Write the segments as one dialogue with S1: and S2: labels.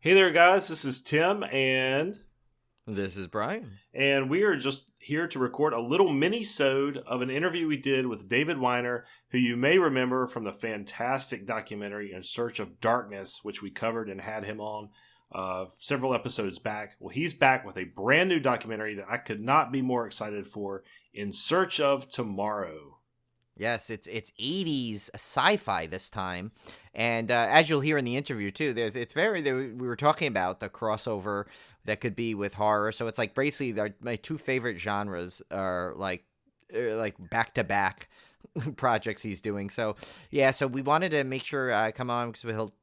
S1: Hey there, guys. This is Tim, and
S2: This is Brian.
S1: we are just here to record a little mini-sode of an interview we did with David Weiner, who you may remember from the fantastic documentary In Search of Darkness, which we covered and had him on several episodes back. Well, he's back with a brand new documentary that I could not be more excited for, In Search of Tomorrow.
S2: Yes, it's 80s sci-fi this time, and as you'll hear in the interview too, we were talking about the crossover that could be with horror. So it's like basically my two favorite genres are like back to back projects he's doing. So yeah, so we wanted to make sure I come on because we'll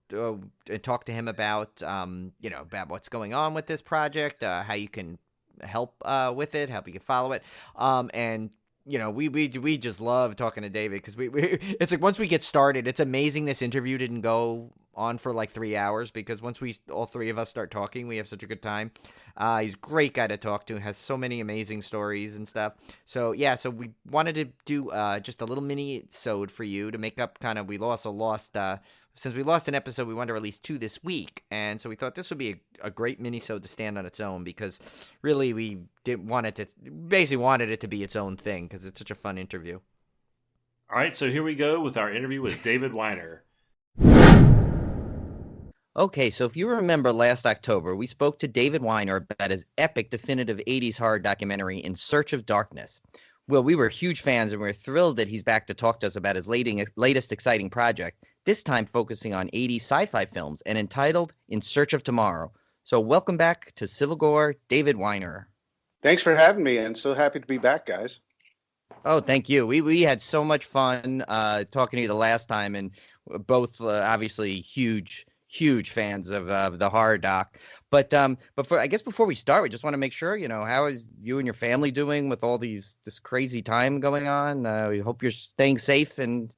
S2: and talk to him about about what's going on with this project, how you can help with it, how you can follow it, and we just love talking to David because we it's like once we get started, it's amazing this interview didn't go on for like 3 hours because once we all three of us start talking, we have such a good time. He's a great guy to talk to, has so many amazing stories and stuff. So yeah, so we wanted to do just a little mini-sode for you to make up kind of lost since we lost an episode, we wanted to release two this week, and so we thought this would be a great mini-sode to stand on its own because really we didn't want it to basically wanted it to be its own thing because it's such a fun interview.
S1: All right, so here we go with our interview with David Weiner.
S2: Okay, so if you remember last October, we spoke to David Weiner about his epic definitive 80s horror documentary In Search of Darkness. Well, we were huge fans and we're thrilled that he's back to talk to us about his latest exciting project, this time focusing on 80s sci-fi films and entitled In Search of Tomorrow. So welcome back to Civil Gore, David Weiner.
S3: Thanks for having me, and so happy to be back, guys.
S2: Oh, thank you. We had so much fun talking to you the last time, and both obviously huge fans of the horror doc. But I guess before we start, we just want to make sure, how is you and your family doing with all this crazy time going on? We hope you're staying safe and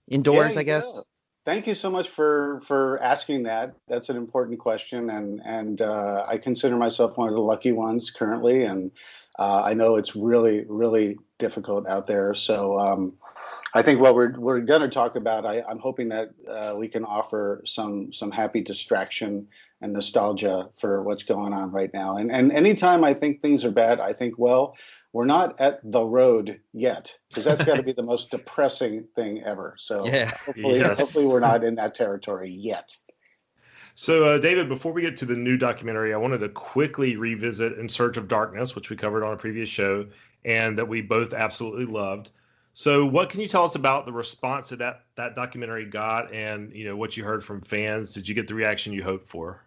S2: indoors,
S3: Yeah,
S2: I
S3: yeah.
S2: guess.
S3: Thank you so much for asking that. That's an important question, and I consider myself one of the lucky ones currently, and I know it's really difficult out there. So I think what we're going to talk about, I'm hoping that we can offer some happy distraction and nostalgia for what's going on right now. And anytime I think things are bad, I think, well, we're not at the road yet, because that's got to be the most depressing thing ever. So
S2: Yeah.
S1: Yes.
S3: hopefully we're not in that territory yet.
S1: So, David, before we get to the new documentary, I wanted to quickly revisit In Search of Darkness, which we covered on a previous show and that we both absolutely loved. So, what can you tell us about the response that that documentary got and, what you heard from fans? Did you get the reaction you hoped for?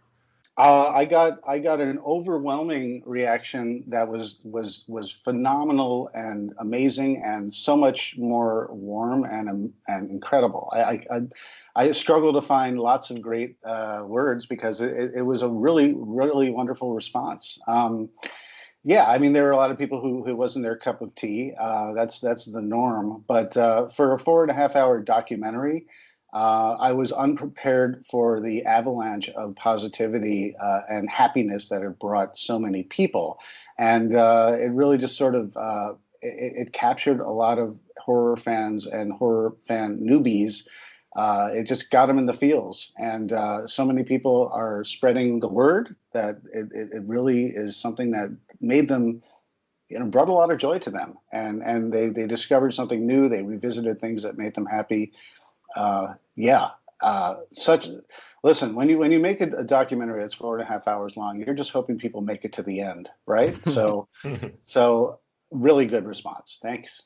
S3: I got an overwhelming reaction that was phenomenal and amazing and so much more warm and incredible. I struggle to find lots of great words because it was a really wonderful response. Yeah, I mean there were a lot of people who wasn't their cup of tea. That's the norm. But for a 4.5 hour documentary. I was unprepared for the avalanche of positivity and happiness that it brought so many people, and it really just sort of it captured a lot of horror fans and horror fan newbies. It just got them in the feels, and so many people are spreading the word that it really is something that made them. Brought a lot of joy to them, and they discovered something new. They revisited things that made them happy. Yeah. Such Listen, when you make a documentary that's 4.5 hours long, you're just hoping people make it to the end, right? So really good response. Thanks.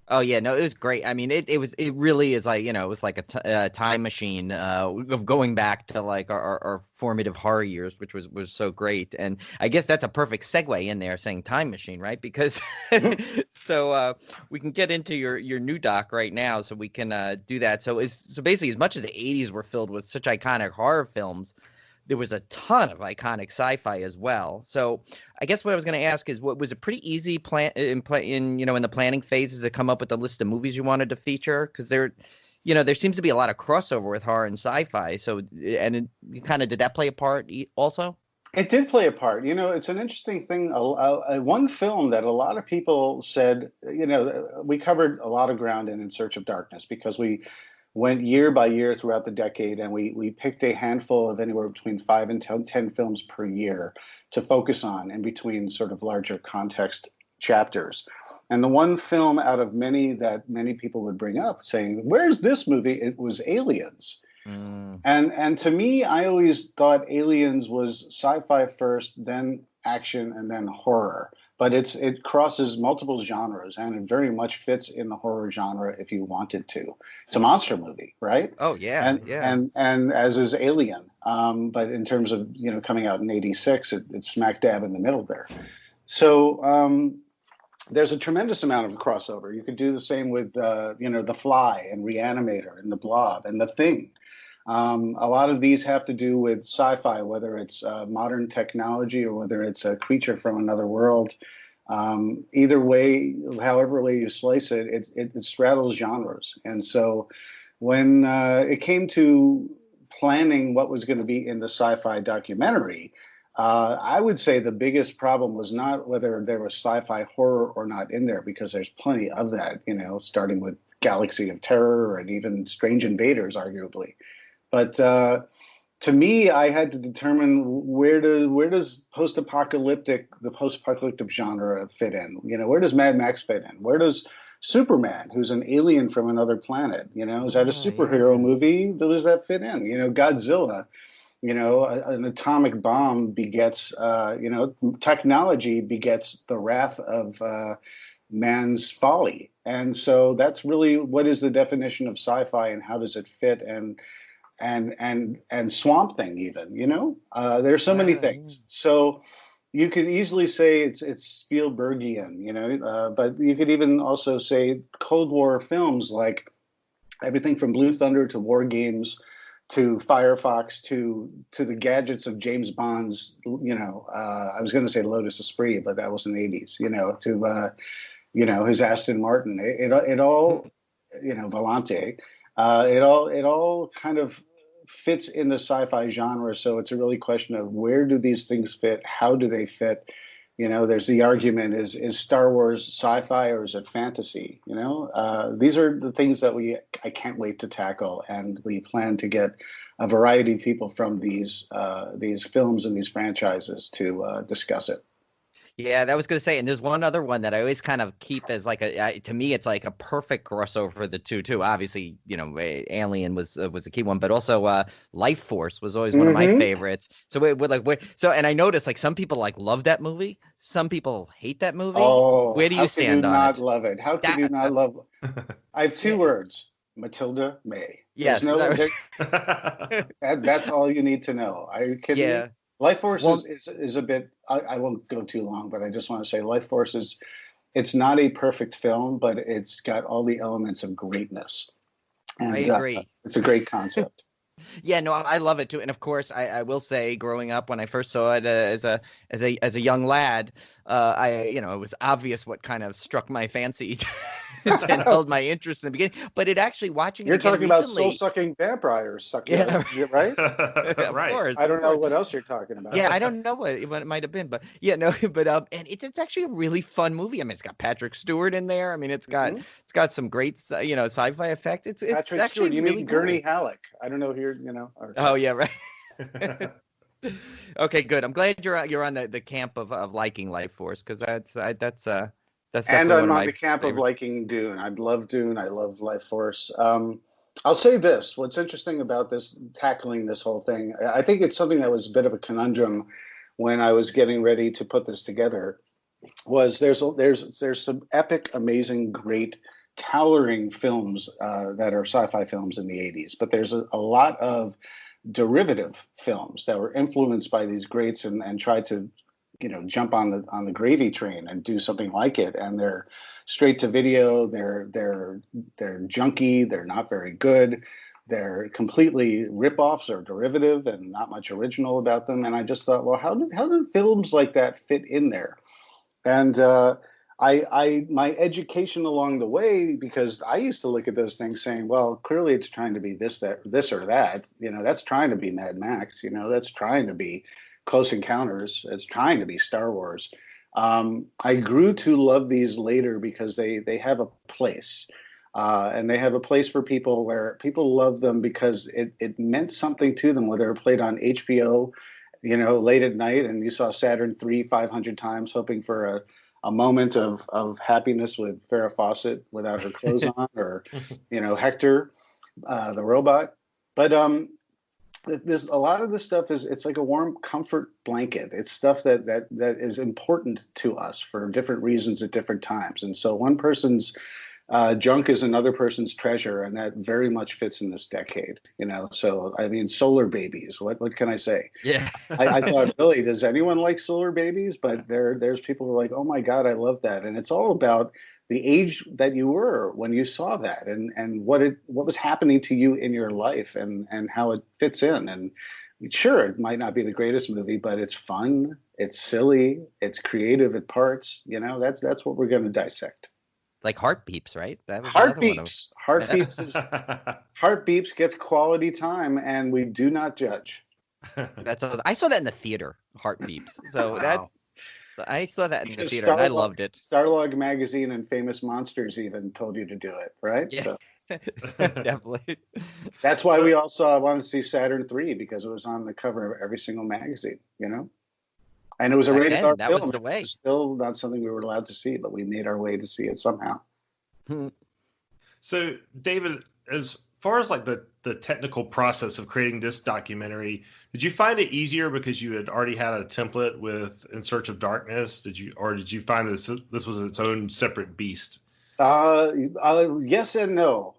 S2: Oh yeah, no, it was great. I mean, it really is like it was like a time machine of going back to like our formative horror years, which was so great. And I guess that's a perfect segue in there saying time machine, right? Because so we can get into your new doc right now, so we can do that. So basically, as much as the '80s were filled with such iconic horror films, there was a ton of iconic sci-fi as well. So I guess what I was going to ask is, what was it pretty easy in the planning phases to come up with a list of movies you wanted to feature? Because there seems to be a lot of crossover with horror and sci-fi. So kind of did that play a part also?
S3: It did play a part. It's an interesting thing. One film that a lot of people said, we covered a lot of ground in Search of Darkness because went year by year throughout the decade, and we picked a handful of anywhere between 5 and 10 films per year to focus on in between sort of larger context chapters. And the one film out of many that many people would bring up saying, "Where's this movie?" It was Aliens.
S2: Mm.
S3: And to me, I always thought Aliens was sci-fi first, then action, and then horror. But it crosses multiple genres, and it very much fits in the horror genre if you wanted to. It's a monster movie, right?
S2: Oh yeah,
S3: And
S2: yeah.
S3: and as is Alien. But in terms of coming out in '86, it's smack dab in the middle there. So there's a tremendous amount of crossover. You could do the same with The Fly and Reanimator and The Blob and The Thing. A lot of these have to do with sci-fi, whether it's modern technology or whether it's a creature from another world. Either way, however way you slice it, it straddles genres. And so when it came to planning what was going to be in the sci-fi documentary, I would say the biggest problem was not whether there was sci-fi horror or not in there, because there's plenty of that, starting with Galaxy of Terror and even Strange Invaders, arguably. But to me, I had to determine where does the post-apocalyptic genre fit in? Where does Mad Max fit in? Where does Superman, who's an alien from another planet, is that a superhero movie? Does that fit in? Godzilla, an atomic bomb begets, technology begets the wrath of man's folly. And so that's really what is the definition of sci-fi and how does it fit? And Swamp Thing, even, there's so many things. So you could easily say it's Spielbergian, but you could even also say Cold War films, like everything from Blue Thunder to War Games to Firefox to the gadgets of James Bond's, I was going to say Lotus Esprit, but that was in the 80s, to his Aston Martin. It all, Volante. It all kind of fits in the sci-fi genre. So it's a really question of where do these things fit? How do they fit? There's the argument, is Star Wars sci-fi or is it fantasy? These are the things that I can't wait to tackle. And we plan to get a variety of people from these films and these franchises to discuss it.
S2: Yeah, that was going to say, and there's one other one that I always kind of keep as like to me, it's like a perfect crossover for the two, too. Obviously, Alien was a key one, but also Life Force was always one of my favorites. So and I noticed like some people love that movie, some people hate that movie.
S3: Oh,
S2: where do you stand on it?
S3: How could you not love it? How could you not love it? I have two words: Matilda May.
S2: Yes,
S3: that's all you need to know. Are you kidding me? Life Force is a bit, I won't go too long, but I just want to say Life Force it's not a perfect film, but it's got all the elements of greatness. And,
S2: I agree.
S3: It's a great concept.
S2: Yeah, no, I love it too. And of course, I will say, growing up when I first saw it as a young lad, it was obvious what kind of struck my fancy and held my interest in the beginning. But it actually watching
S3: you're
S2: it again
S3: talking about
S2: recently,
S3: soul-sucking vampires sucking, right?
S2: Of
S1: right.
S2: course.
S3: I don't know what else you're talking about.
S2: Yeah, I don't know what it might have been, but and it's actually a really fun movie. I mean, it's got Patrick Stewart in there. I mean, it's got some great sci-fi effects. It's
S3: Patrick
S2: actually
S3: Stewart, you
S2: really
S3: mean Gurney
S2: cool.
S3: Halleck? I don't know here,
S2: Oh yeah, right. Okay, good. I'm glad you're on the camp of liking Life Force, because that's
S3: and I'm
S2: one of
S3: on
S2: my
S3: the camp
S2: favorites.
S3: of liking Dune. I love Dune. I love Life Force. I'll say this: what's interesting about tackling this whole thing, I think it's something that was a bit of a conundrum when I was getting ready to put this together. Was there's some epic, amazing, great, towering films that are sci-fi films in the 80s, but there's a lot of derivative films that were influenced by these greats and tried to jump on the gravy train and do something like it, and they're straight to video, they're junky, they're not very good, they're completely rip-offs or derivative and not much original about them. And I just thought, well, how do films like that fit in there? And my education along the way, because I used to look at those things saying, well, clearly it's trying to be this or that. That's trying to be Mad Max. That's trying to be Close Encounters. It's trying to be Star Wars. I grew to love these later because they have a place. And they have a place for people where people love them because it meant something to them, whether it played on HBO, late at night, and you saw Saturn 3 500 times, hoping for a moment of happiness with Farrah Fawcett without her clothes on, or Hector, the robot. But there's a lot of this stuff it's like a warm comfort blanket. It's stuff that is important to us for different reasons at different times. And so one person's junk is another person's treasure, and that very much fits in this decade. So I mean, solar babies. What can I say?
S2: Yeah.
S3: I thought, really, does anyone like solar babies? But there's people who are like, oh my God, I love that. And it's all about the age that you were when you saw that, and what was happening to you in your life, and how it fits in. And sure, it might not be the greatest movie, but it's fun, it's silly, it's creative at parts. That's what we're going to dissect.
S2: Like Heart Beeps, right? That was
S3: Heart
S2: another one
S3: Beeps. Heart Beeps gets quality time, and we do not judge.
S2: I saw that in the theater. Heart Beeps. So
S1: Wow.
S2: I saw that in the theater, and I loved it.
S3: Starlog magazine and Famous Monsters even told you to do it, right?
S2: Yeah.
S3: So
S2: Definitely.
S3: that's why we all wanted to see Saturn 3, because it was on the cover of every single magazine, And it was a
S2: Back
S3: rated
S2: then,
S3: R
S2: that
S3: film.
S2: was the way.
S3: It was still not something we were allowed to see, but we made our way to see it somehow.
S1: So, David, as far as like the technical process of creating this documentary, did you find it easier because you had already had a template with In Search of Darkness? Did you find this was its own separate beast?
S3: Yes and no.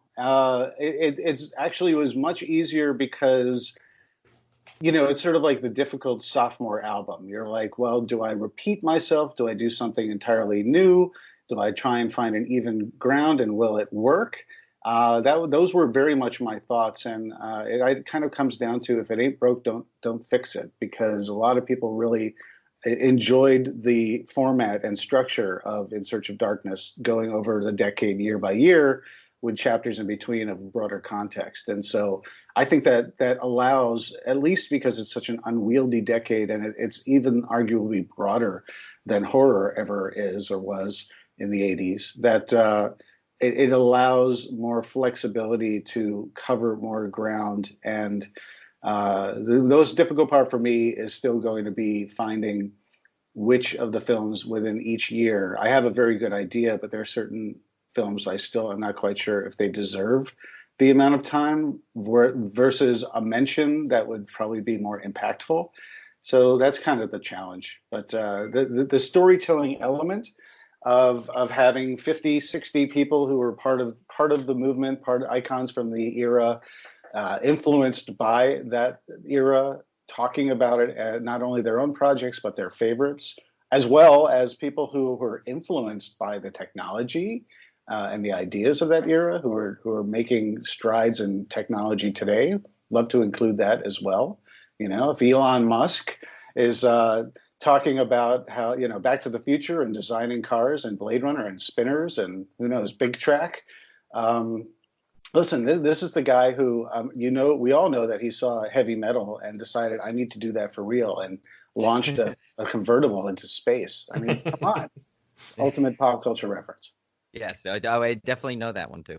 S3: It's actually was much easier because it's sort of like the difficult sophomore album. You're like, well, do I repeat myself? Do I do something entirely new? Do I try and find an even ground, and will it work? Those were very much my thoughts, and it kind of comes down to, if it ain't broke, don't fix it, because a lot of people really enjoyed the format and structure of In Search of Darkness, going over the decade year by year, with chapters in between of broader context. And so I think that allows, at least because it's such an unwieldy decade, and it's even arguably broader than horror ever is or was in the 80s, that it allows more flexibility to cover more ground. And the most difficult part for me is still going to be finding which of the films within each year. I have a very good idea, but there are certain films I'm not quite sure if they deserve the amount of time versus a mention that would probably be more impactful. So that's kind of the challenge. But the storytelling element of having 50, 60 people who were part of the movement, part icons from the era, influenced by that era, talking about it, not only their own projects but their favorites, as well as people who were influenced by the technology and the ideas of that era, who are making strides in technology today. Love to include that as well. If Elon Musk is talking about how, Back to the Future and designing cars and Blade Runner and spinners and who knows, Big Track. Listen, this is the guy who, we all know that he saw heavy metal and decided, I need to do that for real, and launched a convertible into space. I mean, come on. Ultimate pop culture reference.
S2: Yes, I definitely know that one too.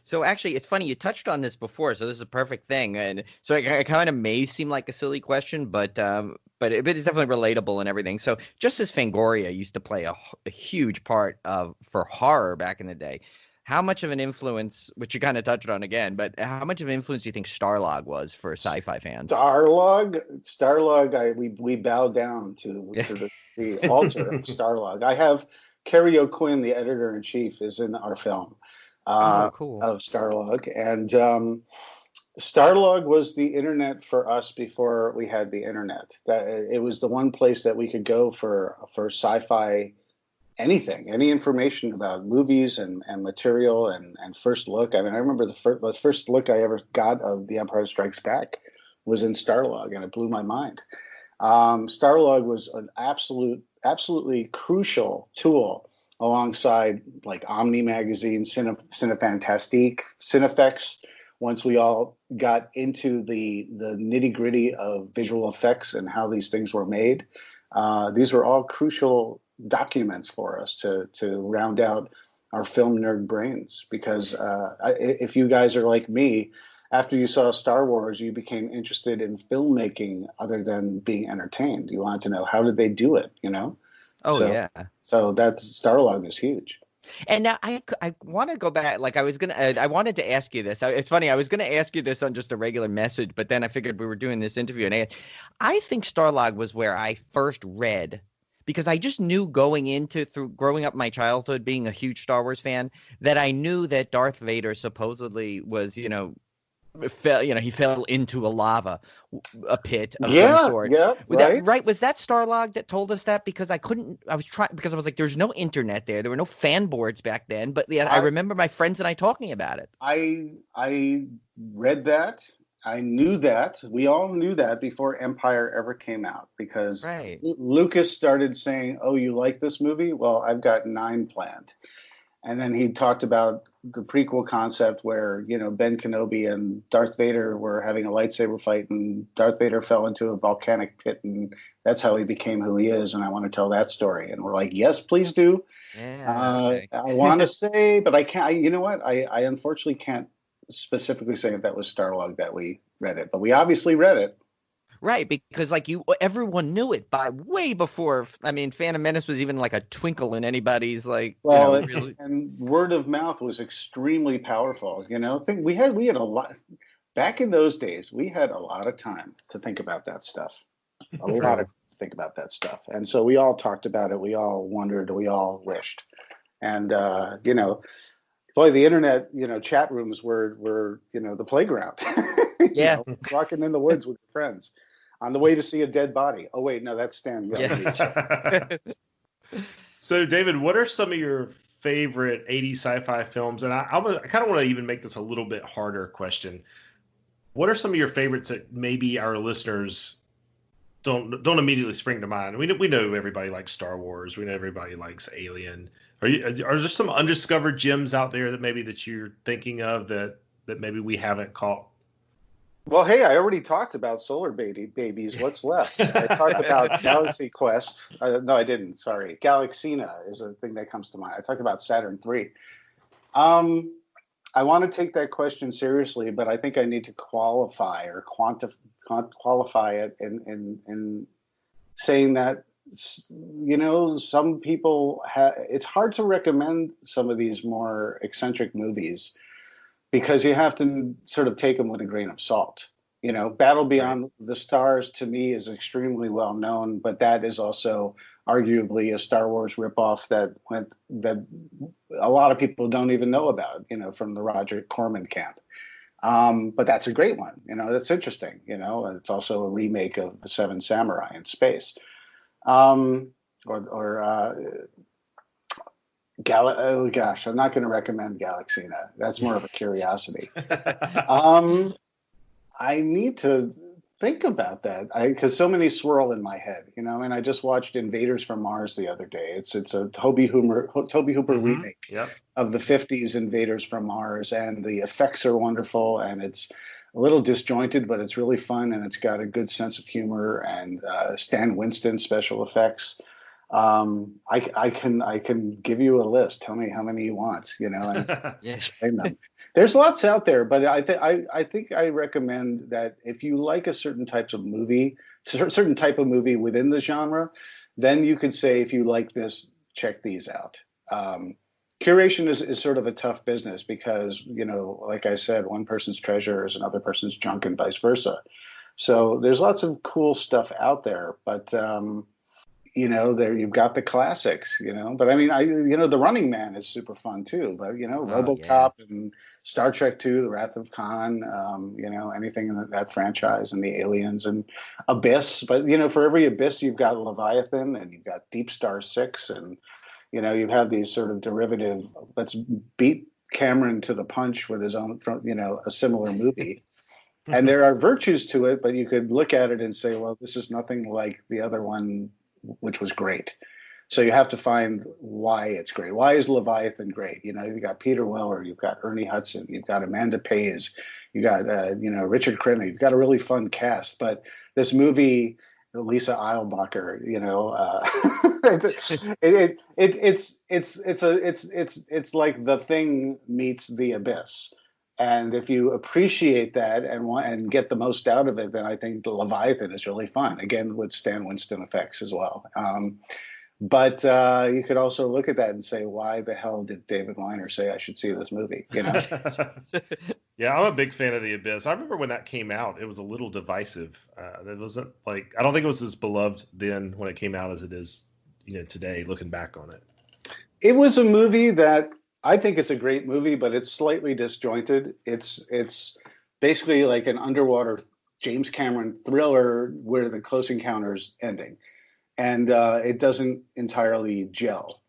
S2: So actually, it's funny, you touched on this before, so this is a perfect thing. And so it kind of may seem like a silly question, but it's definitely relatable and everything. So just as Fangoria used to play a huge part for horror back in the day, how much of an influence, which you kind of touched on again, but how much of an influence do you think Starlog was for sci-fi fans?
S3: Starlog, we bow down to the altar of Starlog. I have Kerry O'Quinn, the editor-in-chief, is in our film.
S2: Cool.
S3: Of Starlog. And Starlog was the internet for us before we had the internet. It was the one place that we could go for sci-fi anything, any information about movies and material and first look. I mean, I remember the first look I ever got of The Empire Strikes Back was in Starlog, and it blew my mind. Starlog was an absolutely crucial tool alongside like Omni Magazine, Cinefantastique, Cinefex. Once we all got into the nitty gritty of visual effects and how these things were made, these were all crucial documents for us to round out our film nerd brains, because if you guys are like me, after you saw Star Wars, you became interested in filmmaking other than being entertained. You wanted to know, how did they do it, you know?
S2: Oh
S3: So
S2: yeah.
S3: so that Starlog is huge.
S2: And now I want to go back. Like I wanted to ask you this. It's funny. I was gonna ask you this on just a regular message, but then I figured we were doing this interview, and I think Starlog was where I first read, because I just knew going into through growing up my childhood, being a huge Star Wars fan, that I knew that Darth Vader supposedly was, he fell into a pit of some
S3: Yeah,
S2: sort.
S3: yeah,
S2: Was that
S3: right.
S2: right? Was that Starlog that told us that? Because I was trying, because I was like, there's no internet there. There were no fan boards back then. But yeah, I
S3: I
S2: remember my friends and I talking about it.
S3: I read that. I knew that. We all knew that before Empire ever came out, because
S2: Right.
S3: Lucas started saying, "Oh, you like this movie? Well, I've got 9 planned." And then he talked about the prequel concept where, Ben Kenobi and Darth Vader were having a lightsaber fight, and Darth Vader fell into a volcanic pit, and that's how he became who he is. And I want to tell that story. And we're like, yes, please do.
S2: Yeah. Okay.
S3: I want to say, but I can't. You know what? I unfortunately can't specifically say if that was Starlog that we read it, but we obviously read it.
S2: Right, because like everyone knew it by way before. I mean, Phantom Menace was even like a twinkle in anybody's like,
S3: Well,
S2: really.
S3: and word of mouth was extremely powerful. Think we had a lot back in those days. We had a lot of time to think about that stuff. A lot of
S2: True.
S3: think about that stuff, and so we all talked about it. We all wondered. We all wished, and boy, the internet, chat rooms were the playground.
S2: Yeah.
S3: Walking in the woods with your friends on the way to see a dead body. Oh wait, no, that's Stan.
S2: Yeah.
S1: So, David, what are some of your favorite 80s sci-fi films? And I kind of want to even make this a little bit harder question. What are some of your favorites that maybe our listeners don't immediately spring to mind? We know everybody likes Star Wars. We know everybody likes Alien. Are there some undiscovered gems out there that you're thinking of that maybe we haven't caught?
S3: Well, hey, I already talked about Solar Babies. What's left? I talked about Galaxy Quest. No, I didn't. Sorry. Galaxina is a thing that comes to mind. I talked about Saturn 3. I want to take that question seriously, but I think I need to qualify or qualify it in saying that, some people it's hard to recommend some of these more eccentric movies, because you have to sort of take them with a grain of salt. Battle
S1: Right.
S3: Beyond the Stars to me is extremely well known, but that is also arguably a Star Wars ripoff that a lot of people don't even know about, from the Roger Corman camp. But that's a great one. That's interesting. And it's also a remake of The Seven Samurai in space. Or oh gosh, I'm not going to recommend Galaxina. That's more of a curiosity. I need to think about that, because so many swirl in my head, And I just watched Invaders from Mars the other day. It's a Toby Hooper remake
S1: Yep.
S3: of the '50s Invaders from Mars, and the effects are wonderful, and it's a little disjointed, but it's really fun, and it's got a good sense of humor, and Stan Winston special effects. I can give you a list. Tell me how many you want, and
S2: Yeah.
S3: explain them. There's lots out there, but I think I recommend that if you like a certain certain type of movie within the genre, then you could say, if you like this, check these out. Curation is sort of a tough business, because, like I said, one person's treasure is another person's junk, and vice versa. So there's lots of cool stuff out there, but there you've got the classics, But I mean, The Running Man is super fun too. But
S2: Oh yeah.
S3: RoboCop and Star Trek 2, The Wrath of Khan, anything in that franchise, and the Aliens and Abyss. But for every Abyss, you've got Leviathan, and you've got Deep Star 6, and you have these sort of derivative. Let's beat Cameron to the punch with his own, a similar movie. And there are virtues to it, but you could look at it and say, well, this is nothing like the other one, which was great. So you have to find why it's great. Why is Leviathan great? You've got Peter Weller, you've got Ernie Hudson, you've got Amanda Pays, you got Richard Crenna. You've got a really fun cast. But this movie, Lisa Eilbacher, it's like The Thing meets The Abyss. And if you appreciate that and get the most out of it, then I think the Leviathan is really fun. Again, with Stan Winston effects as well. But you could also look at that and say, why the hell did David Weiner say I should see this movie?
S1: Yeah, I'm a big fan of The Abyss. I remember when that came out, it was a little divisive. It wasn't like, I don't think it was as beloved then when it came out as it is, today, looking back on it.
S3: It was a movie that I think it's a great movie, but it's slightly disjointed. It's basically like an underwater James Cameron thriller where the Close Encounters ending. And it doesn't entirely gel.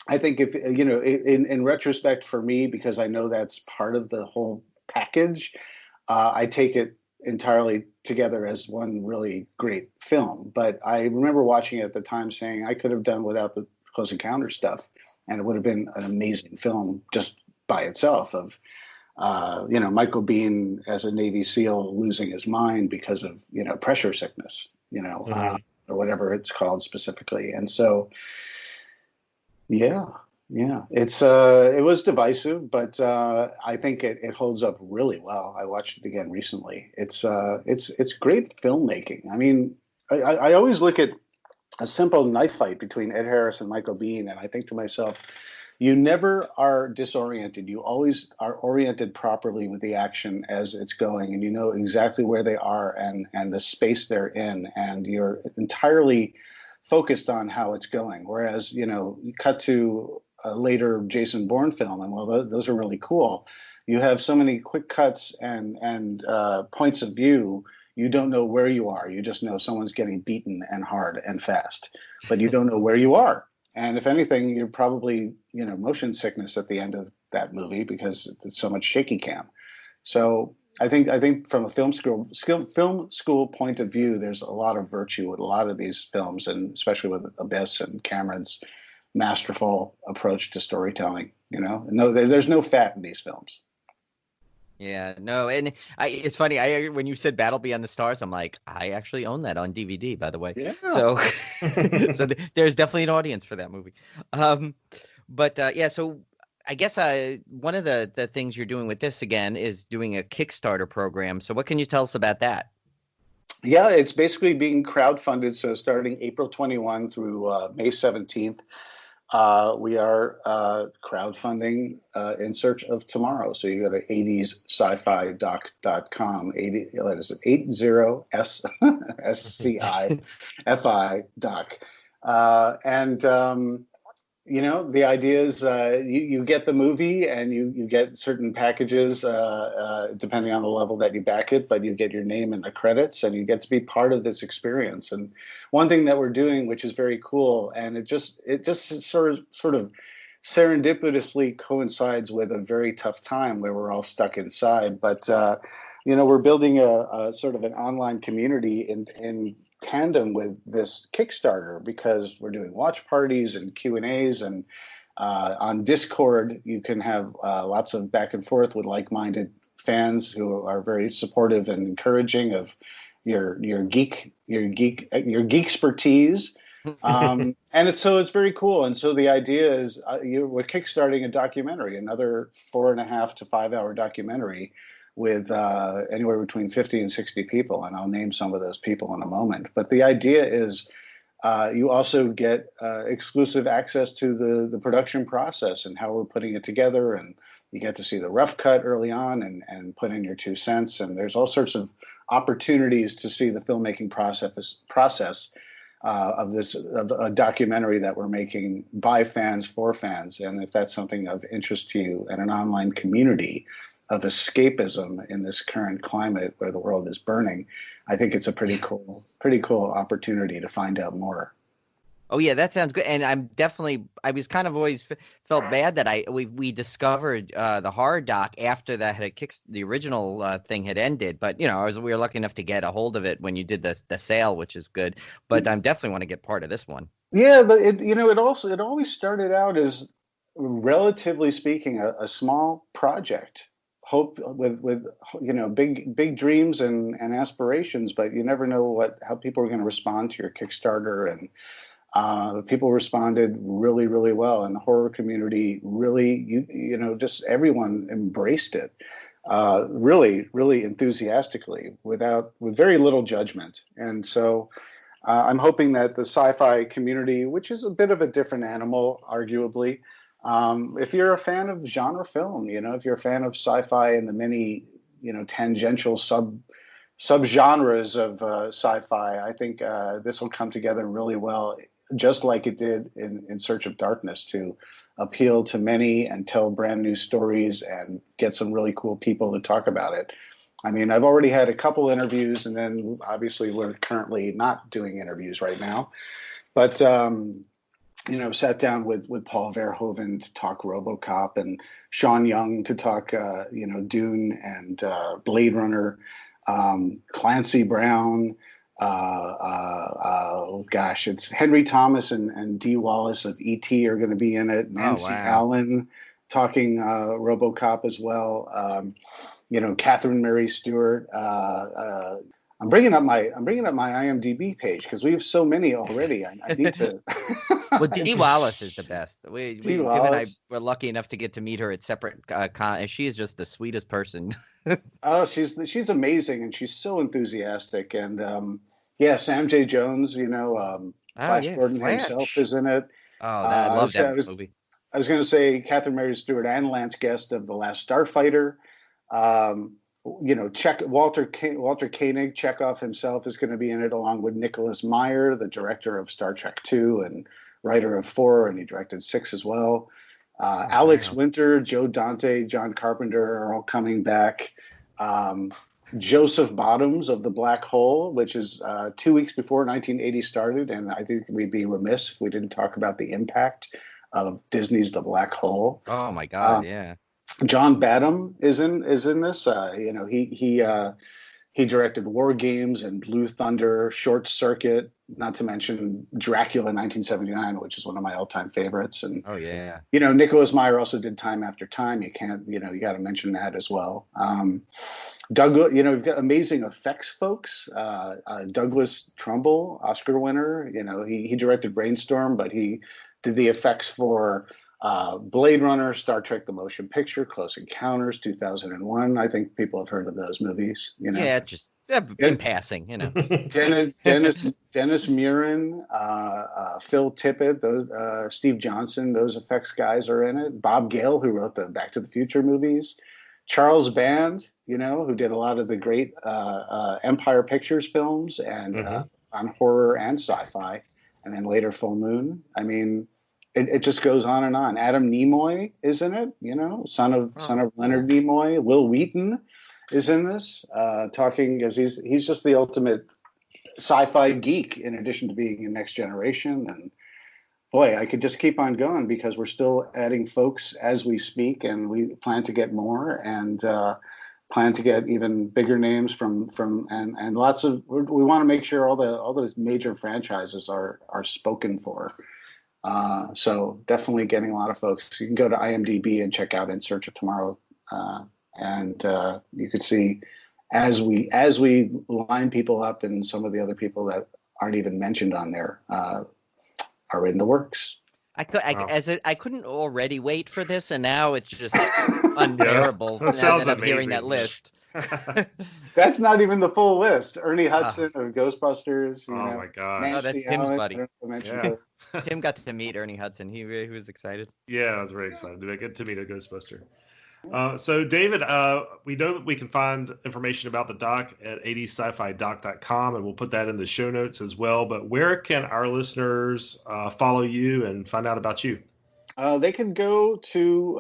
S3: I think if in retrospect for me, because I know that's part of the whole package, I take it entirely together as one really great film. But I remember watching it at the time saying I could have done without the Close Encounter stuff, and it would have been an amazing film just by itself of Michael Biehn as a Navy SEAL losing his mind because of pressure sickness, or whatever it's called specifically. And so, yeah, it was divisive, but I think it holds up really well. I watched it again recently. It's great filmmaking. I mean, I always look at a simple knife fight between Ed Harris and Michael Biehn, and I think to myself, you never are disoriented. You always are oriented properly with the action as it's going, and you know exactly where they are and the space they're in, and you're entirely focused on how it's going. Whereas, you cut to a later Jason Bourne film, and those are really cool. You have so many quick cuts and points of view. You don't know where you are. You just know someone's getting beaten and hard and fast, but you don't know where you are. And if anything, you're probably, motion sickness at the end of that movie because it's so much shaky cam. So I think from a film school point of view, there's a lot of virtue with a lot of these films, and especially with Abyss and Cameron's masterful approach to storytelling. No, there's no fat in these films.
S2: Yeah, no, and it's funny. When you said Battle Beyond the Stars, I'm like, I actually own that on DVD, by the way.
S3: Yeah.
S2: So, there's definitely an audience for that movie. So I guess one of the things you're doing with this again is doing a Kickstarter program. So what can you tell us about that?
S3: Yeah, it's basically being crowdfunded. So starting April 21 through May 17th. We are crowdfunding in search of tomorrow. So you go to 80sci-fi.com, 80, what is it, 80sci-fi doc. The idea is you get the movie and you get certain packages depending on the level that you back it, but you get your name in the credits and you get to be part of this experience. And one thing that we're doing, which is very cool, and it just sort of serendipitously coincides with a very tough time where we're all stuck inside. But we're building a sort of an online community in tandem with this Kickstarter, because we're doing watch parties and Q&As, and on Discord you can have lots of back and forth with like-minded fans who are very supportive and encouraging of your geek expertise. And it's very cool. And so the idea is we're kickstarting a documentary, another 4.5 to 5 hour documentary with anywhere between 50 and 60 people. And I'll name some of those people in a moment. But the idea is you also get exclusive access to the production process and how we're putting it together. And you get to see the rough cut early on and put in your 2 cents. And there's all sorts of opportunities to see the filmmaking process of a documentary that we're making by fans for fans. And if that's something of interest to you, and an online community of escapism in this current climate where the world is burning, I think it's a pretty cool opportunity to find out more.
S2: Oh yeah, that sounds good. And I was kind of always felt bad that we discovered the horror doc after that the original thing had ended. But we were lucky enough to get a hold of it when you did the sale, which is good. But I definitely want to get part of this one.
S3: Yeah, but it always started out as, relatively speaking, a small project. hope with big dreams and aspirations, but you never know how people are going to respond to your Kickstarter. And people responded really, really well, and the horror community really, just everyone embraced it, really, really enthusiastically, with very little judgment. And so I'm hoping that the sci-fi community, which is a bit of a different animal, arguably, if you're a fan of genre film, if you're a fan of sci-fi and the many, tangential subgenres of sci-fi, I think this will come together really well, just like it did in Search of Darkness, to appeal to many and tell brand new stories and get some really cool people to talk about it. I mean, I've already had a couple interviews, and then obviously we're currently not doing interviews right now, but sat down with Paul Verhoeven to talk RoboCop, and Sean Young to talk Dune and Blade Runner, Clancy Brown. It's Henry Thomas and Dee Wallace of E.T. are going to be in it. Nancy Allen talking RoboCop as well. Catherine Mary Stewart. I'm bringing up my IMDb page because we have so many already. I need to.
S2: Well, Dee Wallace is the best. Tim and I were lucky enough to get to meet her at separate and she is just the sweetest person.
S3: Oh, she's amazing, and she's so enthusiastic. And Sam J. Jones, Flash Gordon himself is in it.
S2: Oh, I love that movie.
S3: I was going to say Catherine Mary Stewart and Lance Guest of The Last Starfighter. Walter Koenig, Chekhov himself, is going to be in it, along with Nicholas Meyer, the director of Star Trek II and writer of 4, and he directed 6 as well. Alex Winter, Joe Dante, John Carpenter are all coming back. Joseph Bottoms of The Black Hole, which is 2 weeks before 1980 started, and I think we'd be remiss if we didn't talk about the impact of Disney's The Black Hole.
S2: Oh my God, yeah.
S3: John Badham is in this. He directed War Games and Blue Thunder, Short Circuit, not to mention Dracula 1979, which is one of my all-time favorites. And Nicholas Meyer also did Time After Time. You got to mention that as well. Douglas, we've got amazing effects folks. Douglas Trumbull, Oscar winner. He directed Brainstorm, but he did the effects for Blade Runner, Star Trek: The Motion Picture, Close Encounters, 2001. I think people have heard of those movies.
S2: Yeah, just in passing.
S3: Dennis Muren, Phil Tippett, those Steve Johnson, those effects guys are in it. Bob Gale, who wrote the Back to the Future movies. Charles Band, who did a lot of the great Empire Pictures films and on horror and sci-fi, and then later Full Moon. I mean, it just goes on and on. Adam Nimoy is in it, son of Leonard Nimoy. Wil Wheaton is in this, talking as he's just the ultimate sci-fi geek, in addition to being in Next Generation. And boy, I could just keep on going because we're still adding folks as we speak, and we plan to get more, and plan to get even bigger names from and lots of. We want to make sure all those major franchises are spoken for. So definitely getting a lot of folks. You can go to IMDb and check out In Search of Tomorrow, and you could see as we line people up, and some of the other people that aren't even mentioned on there are in the works.
S2: I couldn't already wait for this, and now it's just unbearable.
S1: That sounds
S2: I'm
S1: amazing.
S2: hearing that list.
S3: That's not even the full list. Ernie Hudson of Ghostbusters.
S1: My God.
S3: Nancy
S2: That's Tim's
S3: Allen,
S2: buddy.
S3: Yeah.
S2: Tim got to meet Ernie Hudson. He was excited.
S1: Yeah, I was very excited to get to meet a Ghostbuster. So, David, we know we can find information about the doc at 80sci-fi-doc.com, and we'll put that in the show notes as well. But where can our listeners follow you and find out about you?
S3: They can go to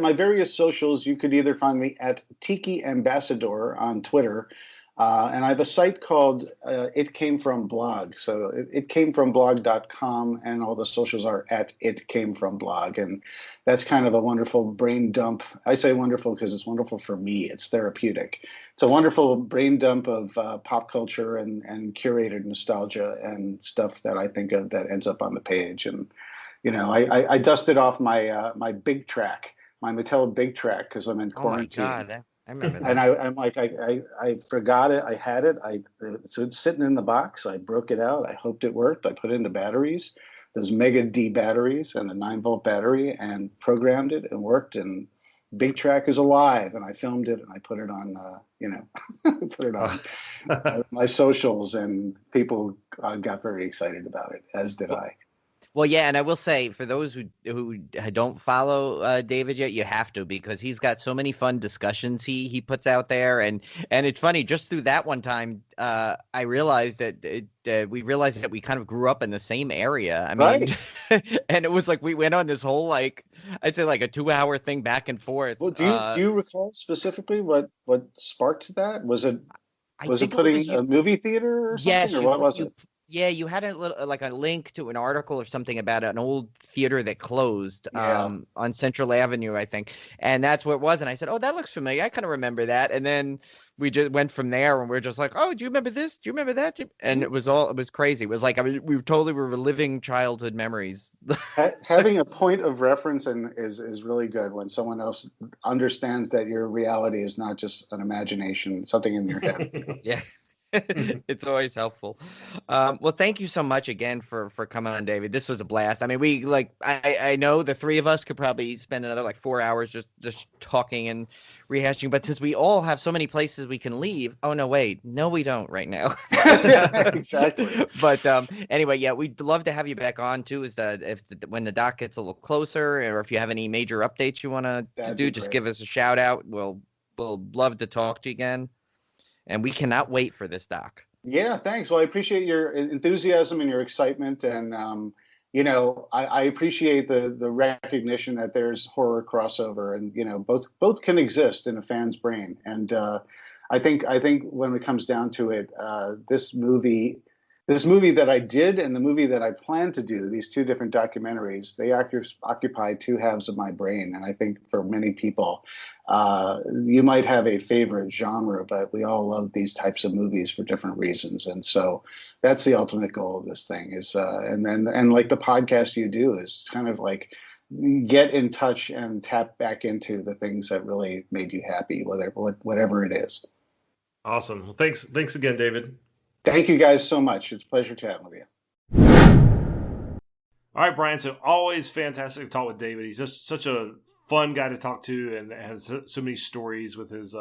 S3: my various socials. You could either find me at Tiki Ambassador on Twitter, and I have a site called It Came From Blog. So itcamefromblog.com, and all the socials are at It Came From Blog. And that's kind of a wonderful brain dump. I say wonderful because it's wonderful for me. It's therapeutic. It's a wonderful brain dump of pop culture and curated nostalgia and stuff that I think of that ends up on the page. And I dusted off my big track, my Mattel Big Track because I'm in
S2: Oh my
S3: quarantine.
S2: God, I remember
S3: And
S2: that.
S3: I'm like, I forgot it. I had it. So it's sitting in the box. I broke it out. I hoped it worked. I put in the batteries, those Mega D batteries and the 9-volt battery, and programmed it and worked. And Big Track is alive. And I filmed it and I put it on, put it on my socials, and people got very excited about it, as did I.
S2: Well, yeah, and I will say for those who don't follow David yet, you have to because he's got so many fun discussions he puts out there, and it's funny just through that one time I realized that we realized that we kind of grew up in the same area. I mean,
S3: Right.
S2: and it was like we went on this whole like I'd say like a 2-hour thing back and forth.
S3: Well, do you recall specifically what sparked that?
S2: I
S3: Was it
S2: think it was
S3: putting
S2: you.
S3: a movie theater or something,
S2: Yes,
S3: or what was it?
S2: yeah, you had a little like a link to an article or something about an old theater that closed
S3: Yeah.
S2: on Central Avenue, I think. And that's what it was. And I said, "Oh, that looks familiar. I kind of remember that." And then we just went from there and we're just like, "Oh, do you remember this? Do you remember that?" And
S3: Mhm.
S2: it was crazy. It was like I mean, we totally were reliving childhood memories.
S3: Having a point of reference is really good when someone else understands that your reality is not just an imagination, something in your head.
S2: Yeah. It's always helpful. Well, thank you so much again for coming on, David. This was a blast. I mean, we like I know the three of us could probably spend another like 4 hours just talking and rehashing, but since we all have so many places we can leave, oh no, wait, no, we don't right now.
S3: Exactly.
S2: But anyway, yeah, we'd love to have you back on too. Is that when the doc gets a little closer, or if you have any major updates you want to
S3: That'd
S2: do,
S3: be
S2: just
S3: great.
S2: give us a shout out. We'll love to talk to you again. And we cannot wait for this doc.
S3: Yeah, thanks. Well, I appreciate your enthusiasm and your excitement, and I appreciate the recognition that there's horror crossover, and both can exist in a fan's brain. And I think when it comes down to it, this movie that I did and the movie that I plan to do, these two different documentaries, they occupy two halves of my brain. And I think for many people, you might have a favorite genre, but we all love these types of movies for different reasons. And so that's the ultimate goal of this thing is, and like the podcast you do is kind of like get in touch and tap back into the things that really made you happy, whatever it is.
S1: Awesome. Well, thanks again, David.
S3: Thank you guys so much. It's a pleasure chatting with you.
S1: All right, Brian. So always fantastic to talk with David. He's just such a fun guy to talk to, and has so many stories with his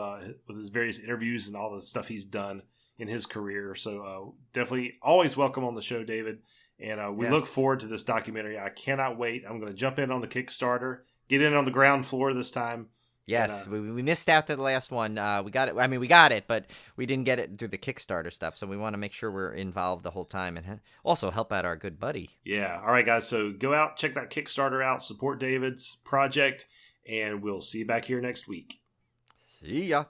S1: various interviews and all the stuff he's done in his career. So definitely always welcome on the show, David. And we look forward to this documentary. I cannot wait. I'm going to jump in on the Kickstarter, get in on the ground floor this time.
S2: Yes, we missed out to the last one. We got it. I mean, we got it, but we didn't get it through the Kickstarter stuff. So we want to make sure we're involved the whole time and also help out our good buddy.
S1: Yeah. All right, guys. So go out, check that Kickstarter out, support David's project, and we'll see you back here next week.
S2: See ya.